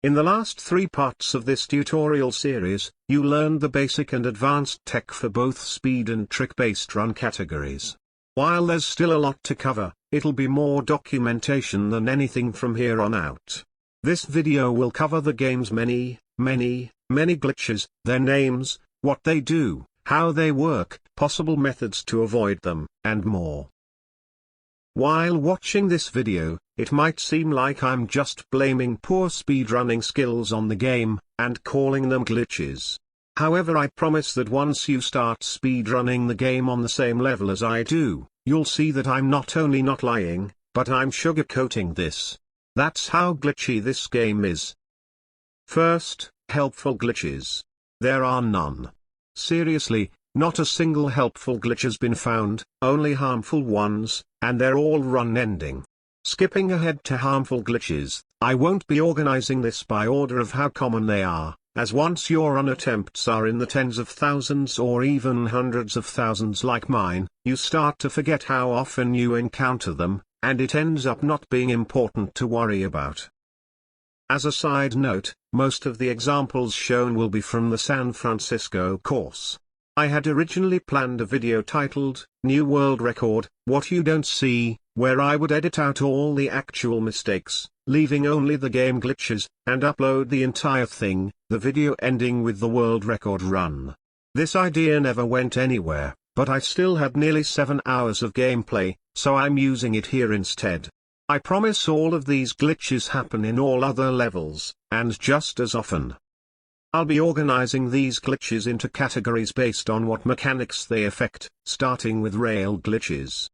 In the last 3 parts of this tutorial series, you learned the basic and advanced tech for both speed and trick-based run categories. While there's still a lot to cover, it'll be more documentation than anything from here on out. This video will cover the game's many glitches, their names, what they do, how they work, possible methods to avoid them, and more. While watching this video, it might seem like I'm just blaming poor speedrunning skills on the game, and calling them glitches. However, I promise that once you start speedrunning the game on the same level as I do, you'll see that I'm not only not lying, but I'm sugarcoating this. That's how glitchy this game is. First, helpful glitches. There are none. Seriously, not a single helpful glitch has been found, only harmful ones, and they're all run-ending. Skipping ahead to harmful glitches, I won't be organizing this by order of how common they are, as once your run attempts are in the tens of thousands or even hundreds of thousands like mine, you start to forget how often you encounter them, and it ends up not being important to worry about. As a side note, most of the examples shown will be from the San Francisco course. I had originally planned a video titled, New World Record, What You Don't See, where I would edit out all the actual mistakes, leaving only the game glitches, and upload the entire thing, the video ending with the world record run. This idea never went anywhere, but I still had nearly 7 hours of gameplay, so I'm using it here instead. I promise all of these glitches happen in all other levels, and just as often. I'll be organizing these glitches into categories based on what mechanics they affect, starting with rail glitches.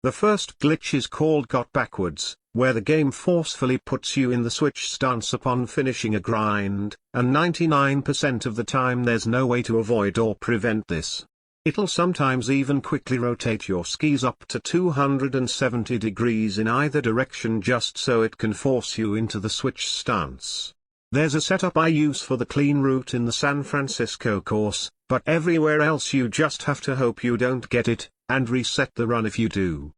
The first glitch is called Got Backwards, where the game forcefully puts you in the switch stance upon finishing a grind, and 99% of the time there's no way to avoid or prevent this. It'll sometimes even quickly rotate your skis up to 270 degrees in either direction just so it can force you into the switch stance. There's a setup I use for the clean route in the San Francisco course, but everywhere else you just have to hope you don't get it, and reset the run if you do.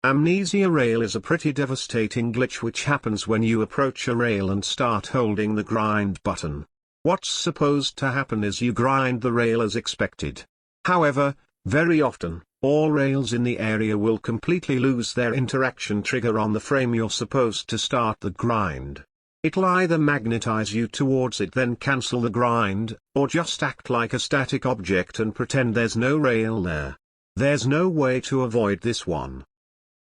Amnesia rail is a pretty devastating glitch which happens when you approach a rail and start holding the grind button. What's supposed to happen is you grind the rail as expected. However, very often, all rails in the area will completely lose their interaction trigger on the frame you're supposed to start the grind. It'll either magnetize you towards it then cancel the grind, or just act like a static object and pretend there's no rail there. There's no way to avoid this one.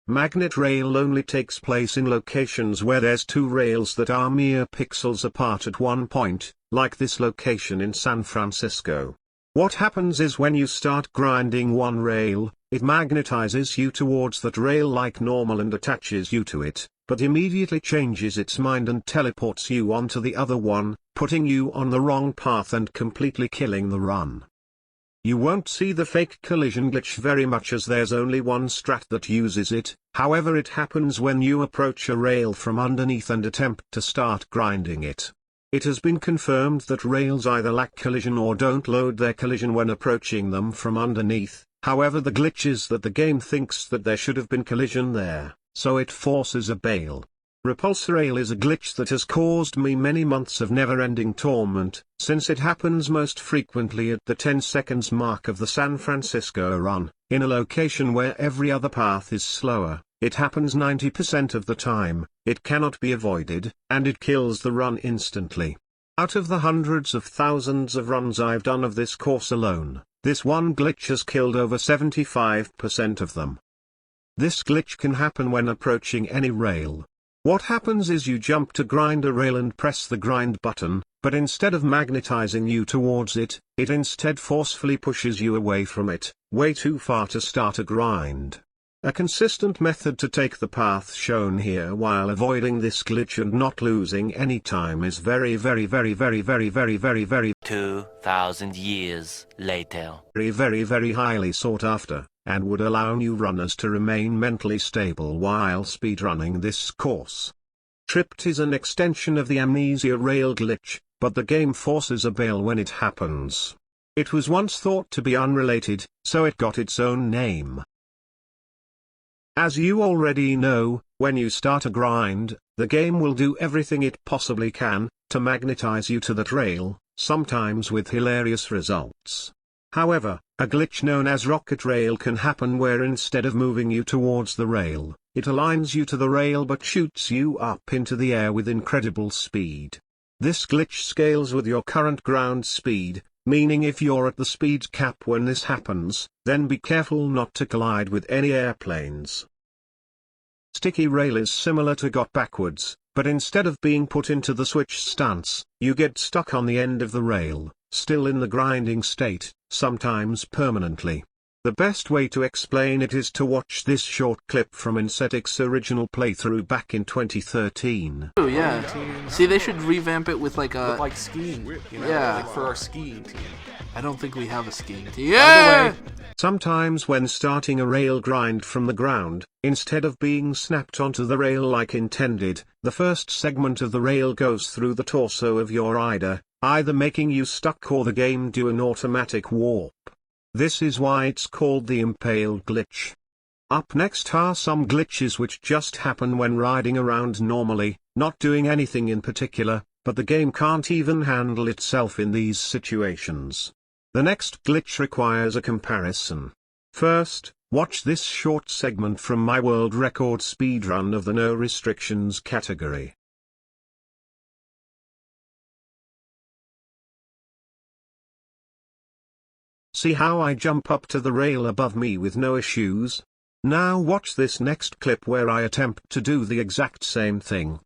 Magnet rail only takes place in locations where there's 2 rails that are mere pixels apart at one point, like this location in San Francisco. What happens is when you start grinding one rail, it magnetizes you towards that rail like normal and attaches you to it, but immediately changes its mind and teleports you onto the other one, putting you on the wrong path and completely killing the run. You won't see the fake collision glitch very much as there's only one strat that uses it, however it happens when you approach a rail from underneath and attempt to start grinding it. It has been confirmed that rails either lack collision or don't load their collision when approaching them from underneath, however the glitch is that the game thinks that there should have been collision there, so it forces a bail. Repulse rail is a glitch that has caused me many months of never-ending torment, since it happens most frequently at the 10 seconds mark of the San Francisco run, in a location where every other path is slower. It happens 90% of the time, it cannot be avoided, and it kills the run instantly. Out of the hundreds of thousands of runs I've done of this course alone, this one glitch has killed over 75% of them. This glitch can happen when approaching any rail. What happens is you jump to grind a rail and press the grind button, but instead of magnetizing you towards it, it instead forcefully pushes you away from it, way too far to start a grind. A consistent method to take the path shown here while avoiding this glitch and not losing any time is very 2,000 years later. Very highly sought after, and would allow new runners to remain mentally stable while speedrunning this course. Tripped is an extension of the amnesia rail glitch, but the game forces a bail when it happens. It was once thought to be unrelated, so it got its own name. As you already know, when you start a grind, The game will do everything it possibly can to magnetize you to that rail, sometimes with hilarious results. However, a glitch known as rocket rail can happen where instead of moving you towards the rail, it aligns you to the rail but shoots you up into the air with incredible speed. This glitch scales with your current ground speed, meaning if you're at the speed cap when this happens, then be careful not to collide with any airplanes. Sticky rail is similar to got backwards, but instead of being put into the switch stance, you get stuck on the end of the rail, still in the grinding state, sometimes permanently. The best way to explain it is to watch this short clip from Insectic's original playthrough back in 2013. Oh yeah. See, they should revamp it with like a... like skiing, you know, yeah. like for our skiing team. I don't think we have a skiing team. Yeah! By the way, sometimes when starting a rail grind from the ground, instead of being snapped onto the rail like intended, the first segment of the rail goes through the torso of your rider, either making you stuck or the game do an automatic warp. This is why it's called the impale glitch. Up next are some glitches which just happen when riding around normally, not doing anything in particular, but the game can't even handle itself in these situations. The next glitch requires a comparison. First, watch this short segment from my world record speedrun of the no restrictions category. See how I jump up to the rail above me with no issues? Now watch this next clip where I attempt to do the exact same thing.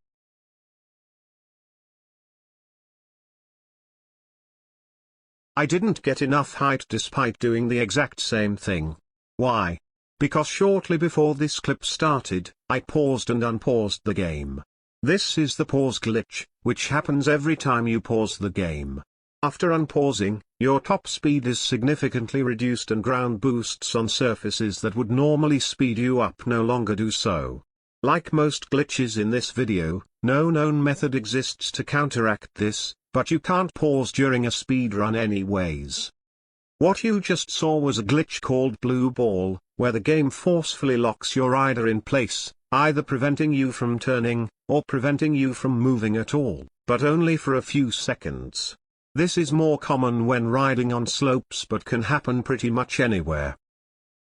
I didn't get enough height despite doing the exact same thing. Why? Because shortly before this clip started, I paused and unpaused the game. This is the pause glitch, which happens every time you pause the game. After unpausing, your top speed is significantly reduced and ground boosts on surfaces that would normally speed you up no longer do so. Like most glitches in this video, no known method exists to counteract this, but you can't pause during a speedrun anyways. What you just saw was a glitch called blue ball, where the game forcefully locks your rider in place, either preventing you from turning, or preventing you from moving at all, but only for a few seconds. This is more common when riding on slopes but can happen pretty much anywhere.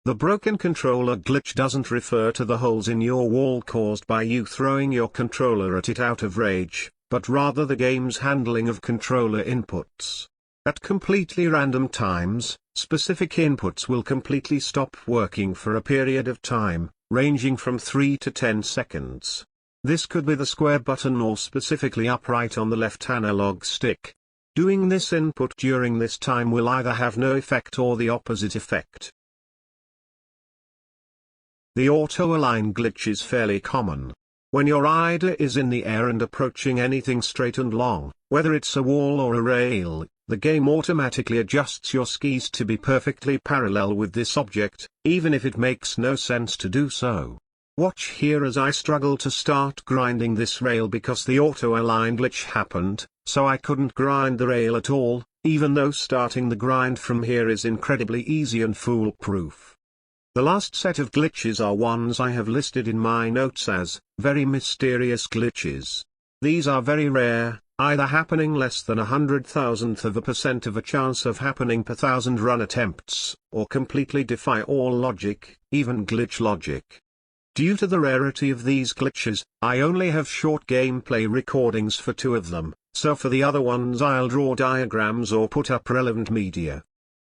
The broken controller glitch doesn't refer to the holes in your wall caused by you throwing your controller at it out of rage, but rather the game's handling of controller inputs. At completely random times, specific inputs will completely stop working for a period of time, ranging from 3 to 10 seconds. This could be the square button or specifically upright on the left analog stick. Doing this input during this time will either have no effect or the opposite effect. The auto-align glitch is fairly common. When your rider is in the air and approaching anything straight and long, whether it's a wall or a rail, the game automatically adjusts your skis to be perfectly parallel with this object, even if it makes no sense to do so. Watch here as I struggle to start grinding this rail because the auto-align glitch happened, so I couldn't grind the rail at all, even though starting the grind from here is incredibly easy and foolproof. The last set of glitches are ones I have listed in my notes as very mysterious glitches. These are very rare, either happening less than 100,000% of a chance of happening per 1,000 run attempts, or completely defy all logic, even glitch logic. Due to the rarity of these glitches, I only have short gameplay recordings for 2 of them, so for the other ones I'll draw diagrams or put up relevant media.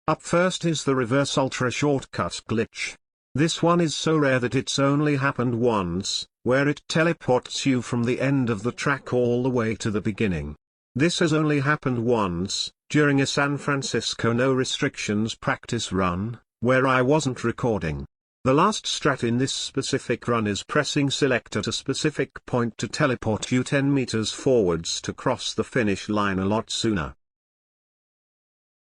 Up first is the reverse ultra shortcut glitch. This one is so rare that it's only happened once, where it teleports you from the end of the track all the way to the beginning. This has only happened once, during a San Francisco no restrictions practice run, where I wasn't recording. The last strat in this specific run is pressing select at a specific point to teleport you 10 meters forwards to cross the finish line a lot sooner.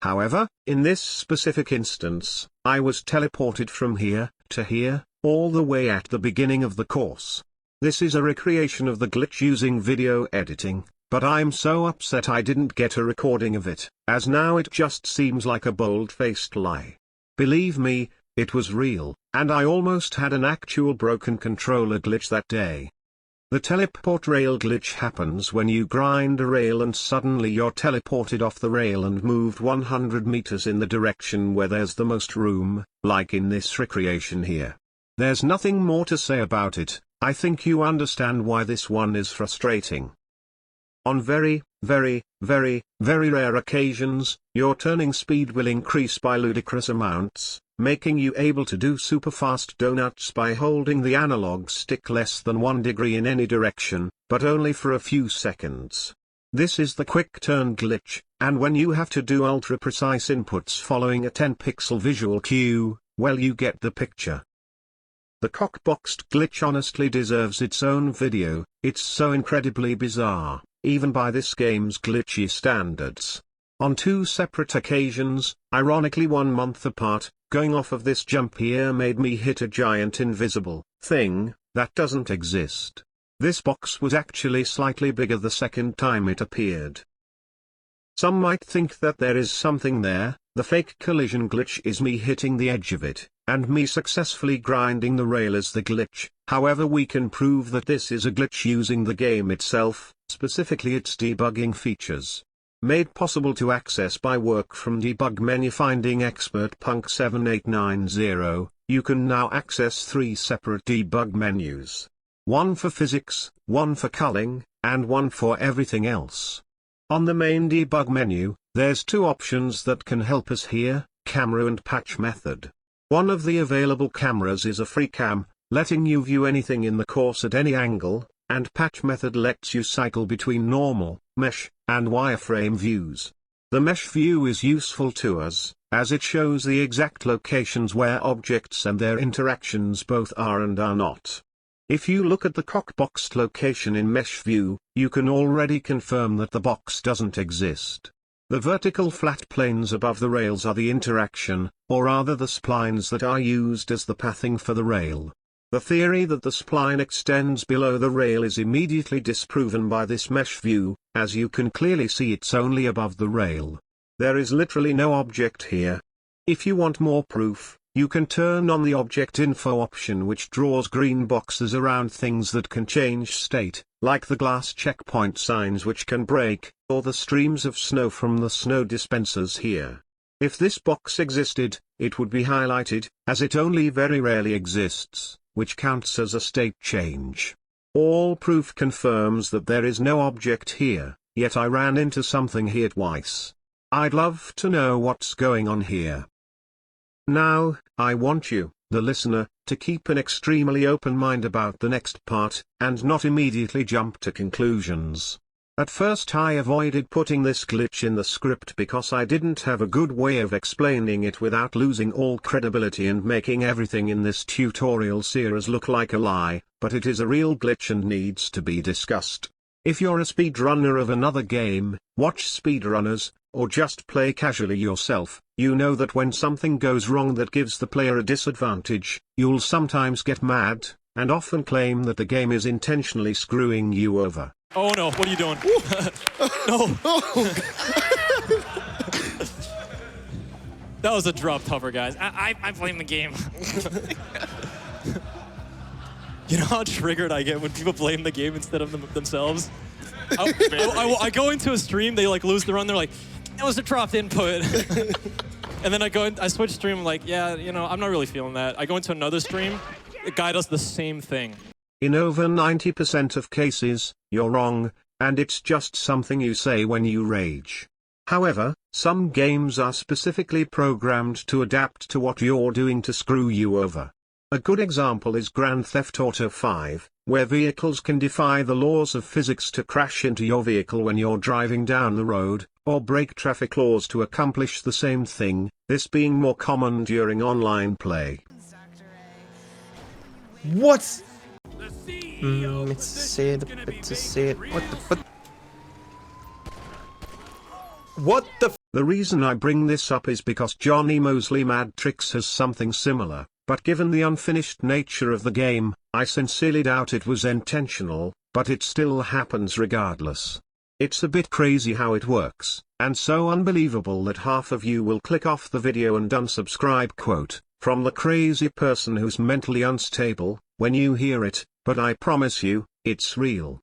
However, in this specific instance, I was teleported from here to here, all the way at the beginning of the course. This is a recreation of the glitch using video editing, but I'm so upset I didn't get a recording of it, as now it just seems like a bold-faced lie. Believe me, it was real, and I almost had an actual broken controller glitch that day. The teleport rail glitch happens when you grind a rail and suddenly you're teleported off the rail and moved 100 meters in the direction where there's the most room, like in this recreation here. There's nothing more to say about it. I think you understand why this one is frustrating. On very rare occasions, your turning speed will increase by ludicrous amounts, making you able to do super fast donuts by holding the analog stick less than 1 degree in any direction, but only for a few seconds. This is the quick turn glitch, and when you have to do ultra precise inputs following a 10 pixel visual cue, well, you get the picture. The Cockboxed Glitch honestly deserves its own video. It's so incredibly bizarre, even by this game's glitchy standards. On 2 separate occasions, ironically 1 month apart, going off of this jump here made me hit a giant invisible thing that doesn't exist. This box was actually slightly bigger the second time it appeared. Some might think that there is something there. The fake collision glitch is me hitting the edge of it, and me successfully grinding the rail as the glitch. However, we can prove that this is a glitch using the game itself, specifically its debugging features. Made possible to access by work from debug menu finding expert Punk 7890, you can now access 3 separate debug menus. One for physics, one for culling, and one for everything else. On the main debug menu, there's 2 options that can help us here, camera and patch method. One of the available cameras is a free cam, letting you view anything in the course at any angle, and patch method lets you cycle between normal, mesh, and wireframe views. The mesh view is useful to us, as it shows the exact locations where objects and their interactions both are and are not. If you look at the cockboxed location in mesh view, you can already confirm that the box doesn't exist. The vertical flat planes above the rails are the interaction, or rather the splines that are used as the pathing for the rail. The theory that the spline extends below the rail is immediately disproven by this mesh view, as you can clearly see it's only above the rail. There is literally no object here. If you want more proof, you can turn on the object info option, which draws green boxes around things that can change state, like the glass checkpoint signs which can break, or the streams of snow from the snow dispensers here. If this box existed, it would be highlighted, as it only very rarely exists, which counts as a state change. All proof confirms that there is no object here, yet I ran into something here twice. I'd love to know what's going on here. Now, I want you, the listener, to keep an extremely open mind about the next part, and not immediately jump to conclusions. At first I avoided putting this glitch in the script because I didn't have a good way of explaining it without losing all credibility and making everything in this tutorial series look like a lie, but it is a real glitch and needs to be discussed. If you're a speedrunner of another game, watch speedrunners, or just play casually yourself, you know that when something goes wrong that gives the player a disadvantage, you'll sometimes get mad, and often claim that the game is intentionally screwing you over. Oh no, what are you doing? No. That was a drop cover, guys. I blame the game. You know how triggered I get when people blame the game instead of themselves? I go into a stream, they like lose the run, they're like, it was a dropped input. And then I switch stream, I'm like, yeah, you know, I'm not really feeling that. I go into another stream, the guy does the same thing. In over 90% of cases, you're wrong, and it's just something you say when you rage. However, some games are specifically programmed to adapt to what you're doing to screw you over. A good example is Grand Theft Auto 5, where vehicles can defy the laws of physics to crash into your vehicle when you're driving down the road, or break traffic laws to accomplish the same thing, this being more common during online play. What? It's Sid. What the The reason I bring this up is because Jonny Moseley Mad Trix has something similar, but given the unfinished nature of the game, I sincerely doubt it was intentional, but it still happens regardless. It's a bit crazy how it works, and so unbelievable that half of you will click off the video and unsubscribe. Quote, from the crazy person who's mentally unstable, when you hear it, but I promise you, it's real.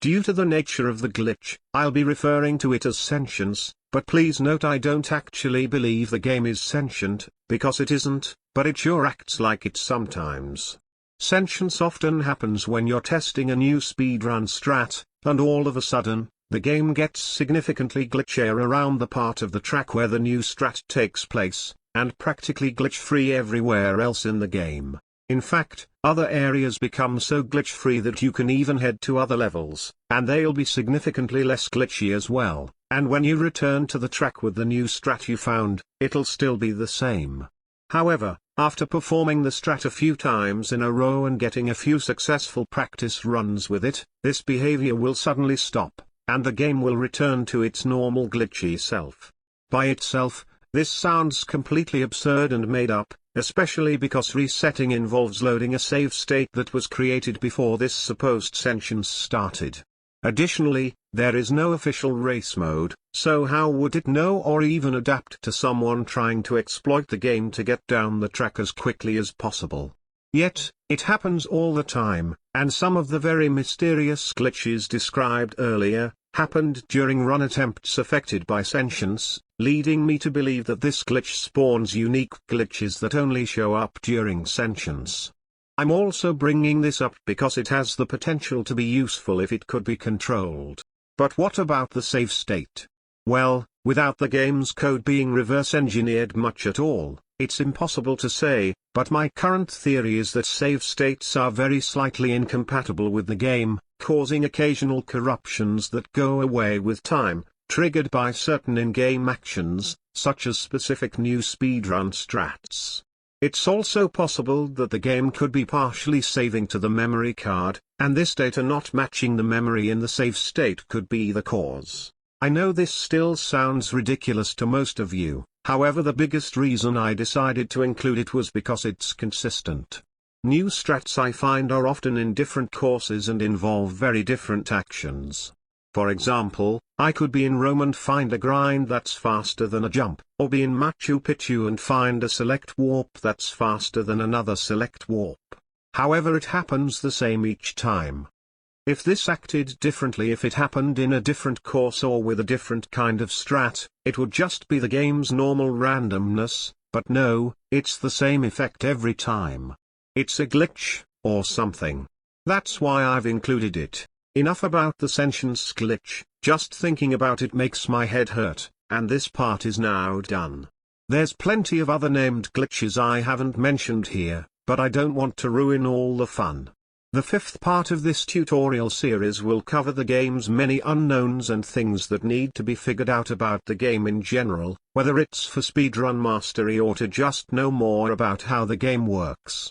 Due to the nature of the glitch, I'll be referring to it as sentience, but please note I don't actually believe the game is sentient, because it isn't, but it sure acts like it sometimes. Sentience often happens when you're testing a new speedrun strat, and all of a sudden, the game gets significantly glitchier around the part of the track where the new strat takes place, and practically glitch-free everywhere else in the game. In fact, other areas become so glitch-free that you can even head to other levels, and they'll be significantly less glitchy as well, and when you return to the track with the new strat you found, it'll still be the same. However, after performing the strat a few times in a row and getting a few successful practice runs with it, this behavior will suddenly stop, and the game will return to its normal glitchy self. By itself, this sounds completely absurd and made up, especially because resetting involves loading a save state that was created before this supposed sentience started. Additionally, there is no official race mode, so how would it know or even adapt to someone trying to exploit the game to get down the track as quickly as possible? Yet, it happens all the time, and some of the very mysterious glitches described earlier, happened during run attempts affected by sentience, leading me to believe that this glitch spawns unique glitches that only show up during sentience. I'm also bringing this up because it has the potential to be useful if it could be controlled. But what about the save state? Well, without the game's code being reverse engineered much at all, it's impossible to say, but my current theory is that save states are very slightly incompatible with the game, causing occasional corruptions that go away with time, triggered by certain in-game actions, such as specific new speedrun strats. It's also possible that the game could be partially saving to the memory card, and this data not matching the memory in the save state could be the cause. I know this still sounds ridiculous to most of you, however the biggest reason I decided to include it was because it's consistent. New strats I find are often in different courses and involve very different actions. For example, I could be in Rome and find a grind that's faster than a jump, or be in Machu Picchu and find a select warp that's faster than another select warp. However, it happens the same each time. If this acted differently if it happened in a different course or with a different kind of strat, it would just be the game's normal randomness, but no, it's the same effect every time. It's a glitch, or something. That's why I've included it. Enough about the sentience glitch, just thinking about it makes my head hurt, and this part is now done. There's plenty of other named glitches I haven't mentioned here, but I don't want to ruin all the fun. The fifth part of this tutorial series will cover the game's many unknowns and things that need to be figured out about the game in general, whether it's for speedrun mastery or to just know more about how the game works.